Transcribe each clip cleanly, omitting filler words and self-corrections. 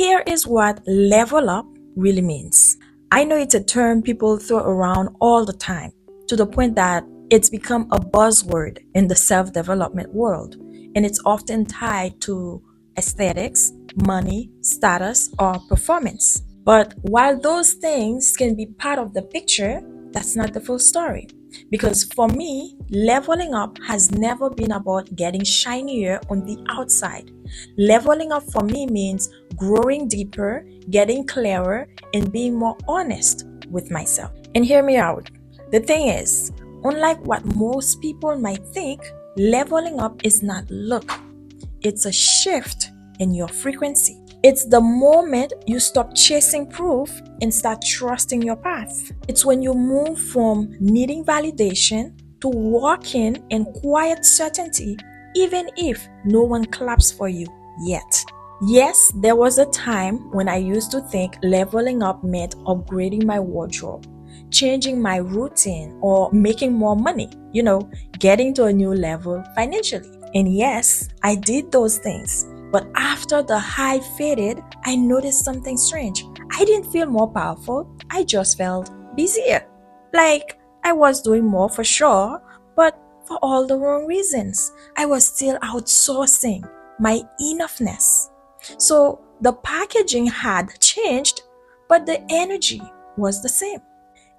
Here is what level up really means. I know it's a term people throw around all the time, to the point that it's become a buzzword in the self-development world, and it's often tied to aesthetics, money, status, or performance. But while those things can be part of the picture, that's not the full story. Because for me, leveling up has never been about getting shinier on the outside. Leveling up for me means growing deeper, getting clearer, and being more honest with myself. And hear me out. The thing is, unlike what most people might think, leveling up is not luck. It's a shift in your frequency. It's the moment you stop chasing proof and start trusting your path. It's when you move from needing validation to walking in quiet certainty, even if no one claps for you yet. Yes, there was a time when I used to think leveling up meant upgrading my wardrobe, changing my routine, or making more money, getting to a new level financially. And yes, I did those things. But after the high faded, I noticed something strange. I didn't feel more powerful, I just felt busier. Like I was doing more for sure, but for all the wrong reasons. I was still outsourcing my enoughness. So the packaging had changed, but the energy was the same.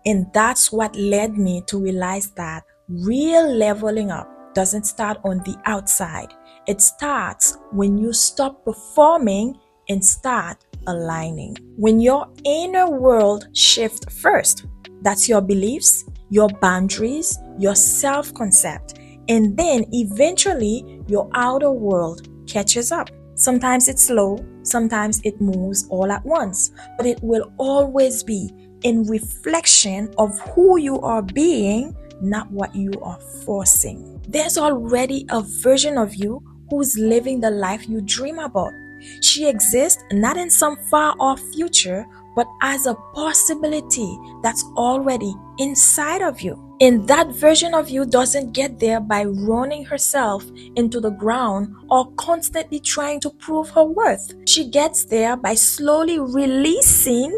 And that's what led me to realize that real leveling up doesn't start on the outside. It starts when you stop performing and start aligning. When your inner world shifts first, that's your beliefs, your boundaries, your self-concept, and then eventually your outer world catches up. Sometimes it's slow, sometimes it moves all at once, but it will always be in reflection of who you are being, not what you are forcing. There's already a version of you who's living the life you dream about. She exists not in some far off future, but as a possibility that's already inside of you. And that version of you doesn't get there by running herself into the ground or constantly trying to prove her worth. She gets there by slowly releasing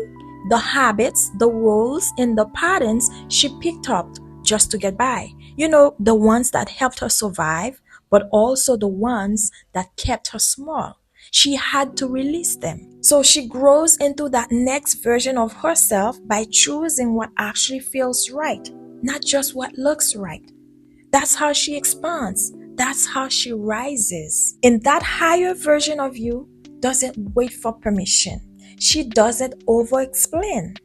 the habits, the roles, and the patterns she picked up just to get by. The ones that helped her survive, but also the ones that kept her small. She had to release them. So she grows into that next version of herself by choosing what actually feels right, not just what looks right. That's how she expands. That's how she rises. And that higher version of you doesn't wait for permission. She doesn't over-explain.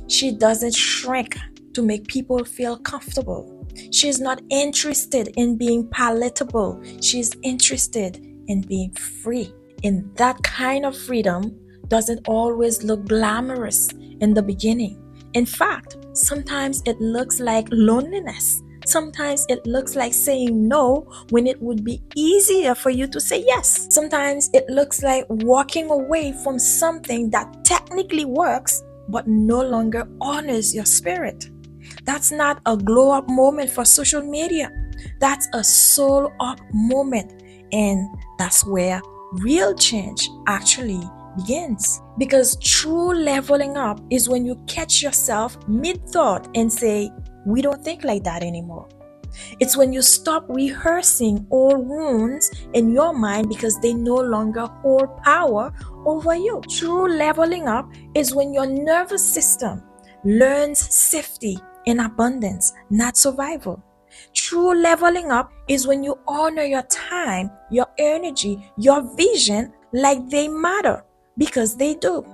She doesn't shrink to make people feel comfortable. She's not interested in being palatable. She's interested in being free. And that kind of freedom doesn't always look glamorous in the beginning. In fact, sometimes it looks like loneliness. Sometimes it looks like saying no when it would be easier for you to say yes. Sometimes it looks like walking away from something that technically works but no longer honors your spirit. That's not a glow up moment for social media. That's a soul up moment. And that's where real change actually begins. Because true leveling up is when you catch yourself mid-thought and say, we don't think like that anymore. It's when you stop rehearsing old wounds in your mind because they no longer hold power over you. True leveling up is when your nervous system learns safety and abundance, not survival. True leveling up is when you honor your time, your energy, your vision like they matter, because they do.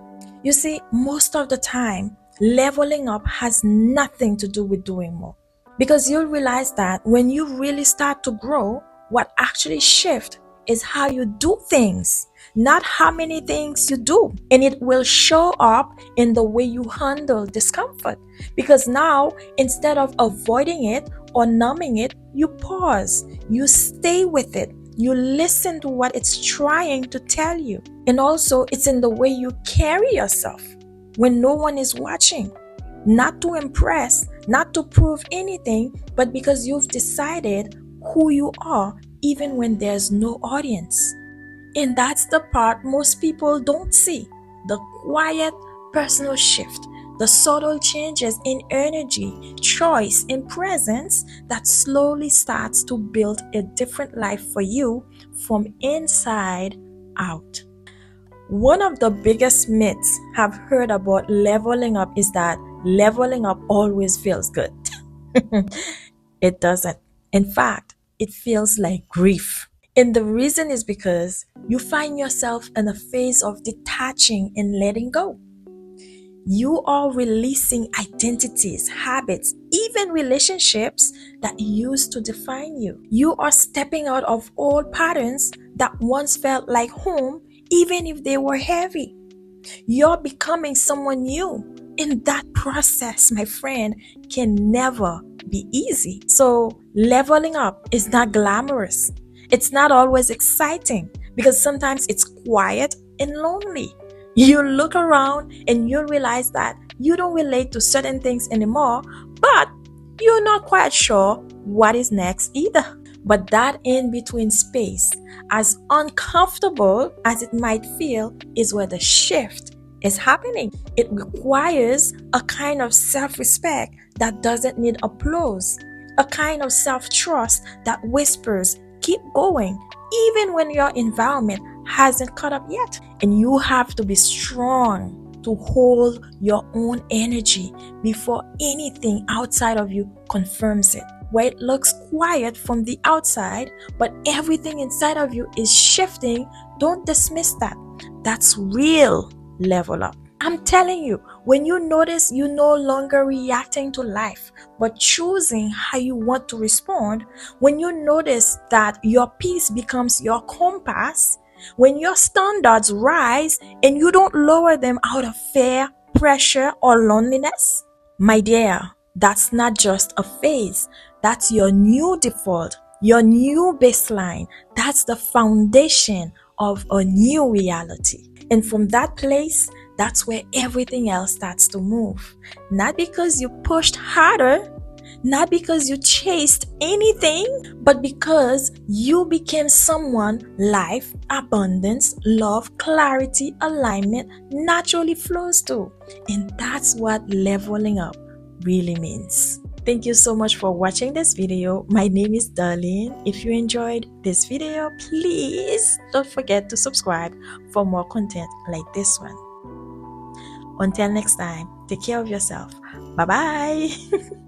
You see, most of the time, leveling up has nothing to do with doing more. Because you'll realize that when you really start to grow, what actually shifts is how you do things, not how many things you do. And it will show up in the way you handle discomfort. Because now, instead of avoiding it or numbing it, you pause, you stay with it, you listen to what it's trying to tell you. And also, it's in the way you carry yourself when no one is watching. Not to impress, not to prove anything, but because you've decided who you are even when there's no audience. And that's the part most people don't see, the quiet personal shift, the subtle changes in energy, choice, and presence that slowly starts to build a different life for you from inside out. One of the biggest myths I've heard about leveling up is that leveling up always feels good. It doesn't. In fact, it feels like grief. And the reason is because you find yourself in a phase of detaching and letting go. You are releasing identities, habits, even relationships that used to define you. You are stepping out of old patterns that once felt like home, even if they were heavy. You're becoming someone new. And that process, my friend, can never be easy. So, leveling up is not glamorous. It's not always exciting because sometimes it's quiet and lonely. You look around and you realize that you don't relate to certain things anymore, but you're not quite sure what is next either. But that in between space, as uncomfortable as it might feel, is where the shift is happening. It requires a kind of self respect that doesn't need applause, a kind of self trust that whispers, keep going, even when your environment hasn't caught up yet. And you have to be strong to hold your own energy before anything outside of you confirms it. Where it looks quiet from the outside, but everything inside of you is shifting, don't dismiss that. That's real level up. I'm telling you, when you notice you're no longer reacting to life, but choosing how you want to respond, when you notice that your peace becomes your compass, when your standards rise and you don't lower them out of fear, pressure, or loneliness, my dear, that's not just a phase. That's your new default, your new baseline. That's the foundation of a new reality. And from that place, that's where everything else starts to move. Not because you pushed harder, not because you chased anything, but because you became someone life, abundance, love, clarity, alignment naturally flows to. And that's what leveling up really means. Thank you so much for watching this video. My name is Darlene. If you enjoyed this video, please don't forget to subscribe for more content like this one. Until next time, take care of yourself. Bye bye.